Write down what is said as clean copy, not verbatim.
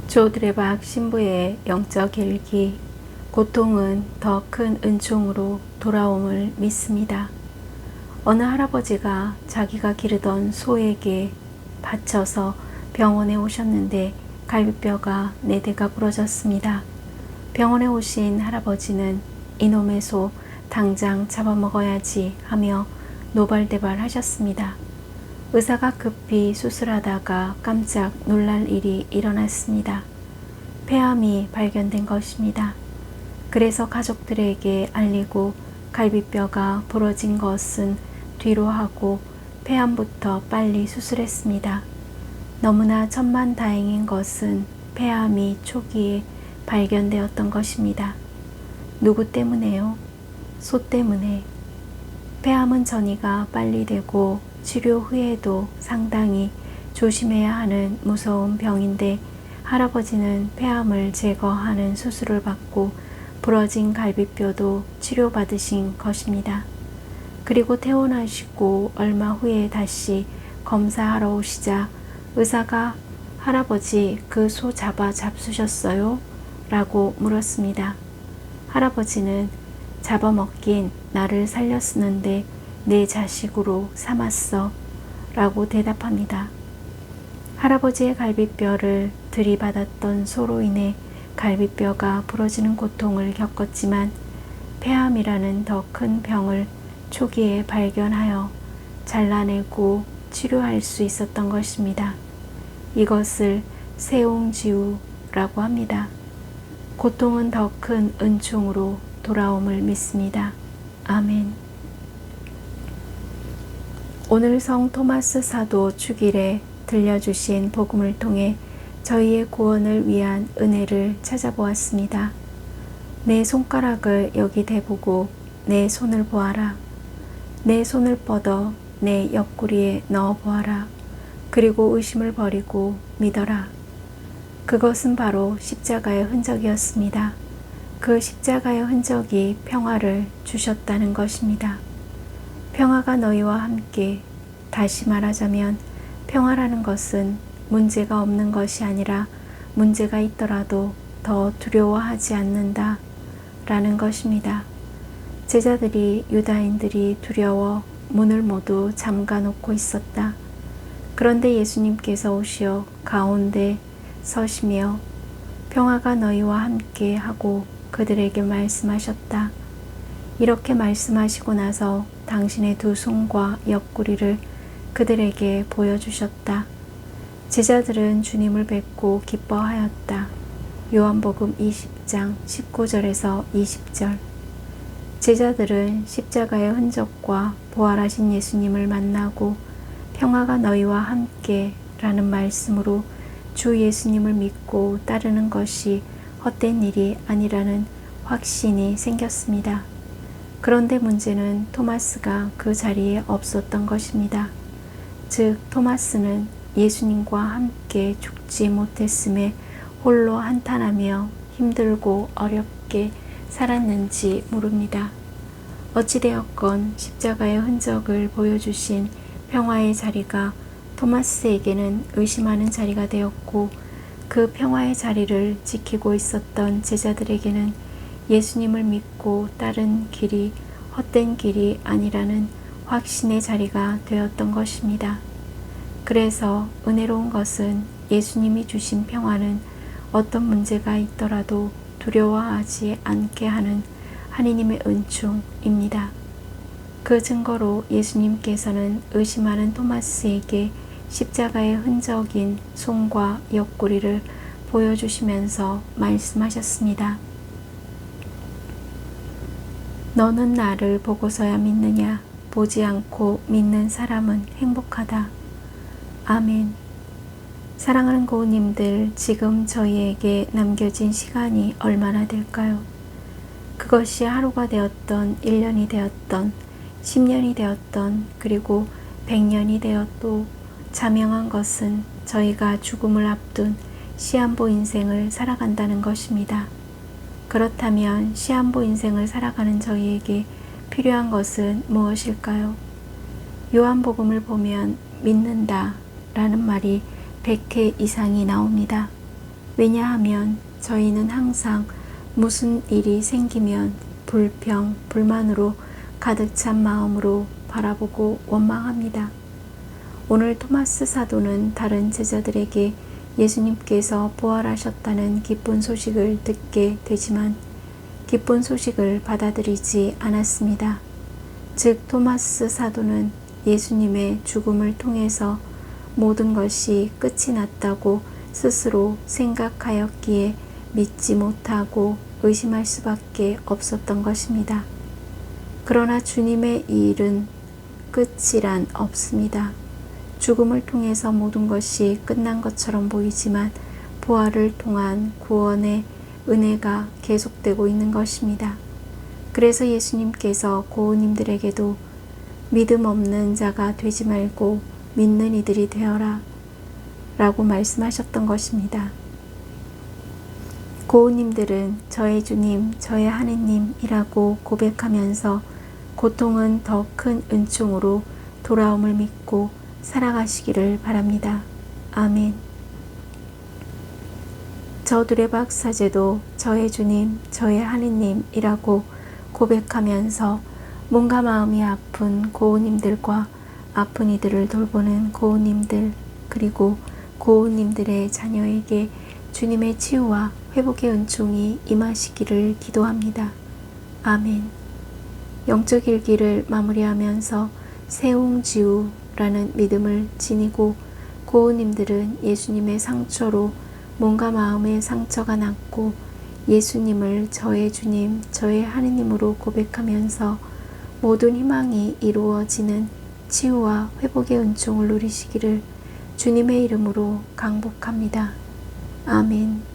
조드레박 신부의 영적 일기. 고통은 더 큰 은총으로 돌아옴을 믿습니다. 어느 할아버지가 자기가 기르던 소에게 받쳐서 병원에 오셨는데 갈비뼈가 4대가 부러졌습니다. 병원에 오신 할아버지는 이놈의 소 당장 잡아먹어야지 하며 노발대발 하셨습니다. 의사가 급히 수술하다가 깜짝 놀랄 일이 일어났습니다. 폐암이 발견된 것입니다. 그래서 가족들에게 알리고 갈비뼈가 부러진 것은 뒤로 하고 폐암부터 빨리 수술했습니다. 너무나 천만다행인 것은 폐암이 초기에 발견되었던 것입니다. 누구 때문에요? 소 때문에. 폐암은 전이가 빨리 되고 치료 후에도 상당히 조심해야 하는 무서운 병인데 할아버지는 폐암을 제거하는 수술을 받고 부러진 갈비뼈도 치료받으신 것입니다. 그리고 퇴원하시고 얼마 후에 다시 검사하러 오시자 의사가 할아버지 그 소 잡아 잡수셨어요? 라고 물었습니다. 할아버지는 잡아먹긴 나를 살렸었는데 내 자식으로 삼았어 라고 대답합니다. 할아버지의 갈비뼈를 들이받았던 소로 인해 갈비뼈가 부러지는 고통을 겪었지만 폐암이라는 더 큰 병을 초기에 발견하여 잘라내고 치료할 수 있었던 것입니다. 이것을 세옹지우라고 합니다. 고통은 더 큰 은총으로 돌아옴을 믿습니다. 아멘. 오늘 성 토마스 사도 축일에 들려주신 복음을 통해 저희의 구원을 위한 은혜를 찾아보았습니다. 내 손가락을 여기 대보고 내 손을 보아라. 내 손을 뻗어 내 옆구리에 넣어 보아라. 그리고 의심을 버리고 믿어라. 그것은 바로 십자가의 흔적이었습니다. 그 십자가의 흔적이 평화를 주셨다는 것입니다. 평화가 너희와 함께. 다시 말하자면 평화라는 것은 문제가 없는 것이 아니라 문제가 있더라도 더 두려워하지 않는다 라는 것입니다. 제자들이 유다인들이 두려워 문을 모두 잠가 놓고 있었다. 그런데 예수님께서 오시어 가운데 서시며 평화가 너희와 함께 하고 그들에게 말씀하셨다. 이렇게 말씀하시고 나서 당신의 두 손과 옆구리를 그들에게 보여주셨다. 제자들은 주님을 뵙고 기뻐하였다. 요한복음 20장 19절에서 20절. 제자들은 십자가의 흔적과 부활하신 예수님을 만나고 평화가 너희와 함께 라는 말씀으로 주 예수님을 믿고 따르는 것이 헛된 일이 아니라는 확신이 생겼습니다. 그런데 문제는 토마스가 그 자리에 없었던 것입니다. 즉 토마스는 예수님과 함께 죽지 못했음에 홀로 한탄하며 힘들고 어렵게 살았는지 모릅니다. 어찌되었건 십자가의 흔적을 보여주신 평화의 자리가 토마스에게는 의심하는 자리가 되었고 그 평화의 자리를 지키고 있었던 제자들에게는 예수님을 믿고 따른 길이 헛된 길이 아니라는 확신의 자리가 되었던 것입니다. 그래서 은혜로운 것은 예수님이 주신 평화는 어떤 문제가 있더라도 두려워하지 않게 하는 하느님의 은총입니다. 그 증거로 예수님께서는 의심하는 토마스에게 십자가의 흔적인 손과 옆구리를 보여주시면서 말씀하셨습니다. 너는 나를 보고서야 믿느냐? 보지 않고 믿는 사람은 행복하다. 아멘. 사랑하는 고우님들, 지금 저희에게 남겨진 시간이 얼마나 될까요? 그것이 하루가 되었던 1년이 되었던 10년이 되었던 그리고 100년이 되어도 자명한 것은 저희가 죽음을 앞둔 시한부 인생을 살아간다는 것입니다. 그렇다면 시한부 인생을 살아가는 저희에게 필요한 것은 무엇일까요? 요한복음을 보면 믿는다 라는 말이 100회 이상이 나옵니다. 왜냐하면 저희는 항상 무슨 일이 생기면 불평, 불만으로 가득 찬 마음으로 바라보고 원망합니다. 오늘 토마스 사도는 다른 제자들에게 예수님께서 부활하셨다는 기쁜 소식을 듣게 되지만 기쁜 소식을 받아들이지 않았습니다. 즉 토마스 사도는 예수님의 죽음을 통해서 모든 것이 끝이 났다고 스스로 생각하였기에 믿지 못하고 의심할 수밖에 없었던 것입니다. 그러나 주님의 일은 끝이란 없습니다. 죽음을 통해서 모든 것이 끝난 것처럼 보이지만 부활을 통한 구원의 은혜가 계속되고 있는 것입니다. 그래서 예수님께서 고우님들에게도 믿음 없는 자가 되지 말고 믿는 이들이 되어라 라고 말씀하셨던 것입니다. 고우님들은 저의 주님, 저의 하느님이라고 고백하면서 고통은 더 큰 은총으로 돌아옴을 믿고 살아가시기를 바랍니다. 아멘. 저 두레박 사제도 저의 주님, 저의 하느님이라고 고백하면서 몸과 마음이 아픈 고우님들과 아픈 이들을 돌보는 고우님들, 그리고 고우님들의 자녀에게 주님의 치유와 회복의 은총이 임하시기를 기도합니다. 아멘. 영적 일기를 마무리하면서 세웅지우라는 믿음을 지니고 고우님들은 예수님의 상처로 몸과 마음의 상처가 났고 예수님을 저의 주님, 저의 하느님으로 고백하면서 모든 희망이 이루어지는 치유와 회복의 은총을 누리시기를 주님의 이름으로 강복합니다. 아멘.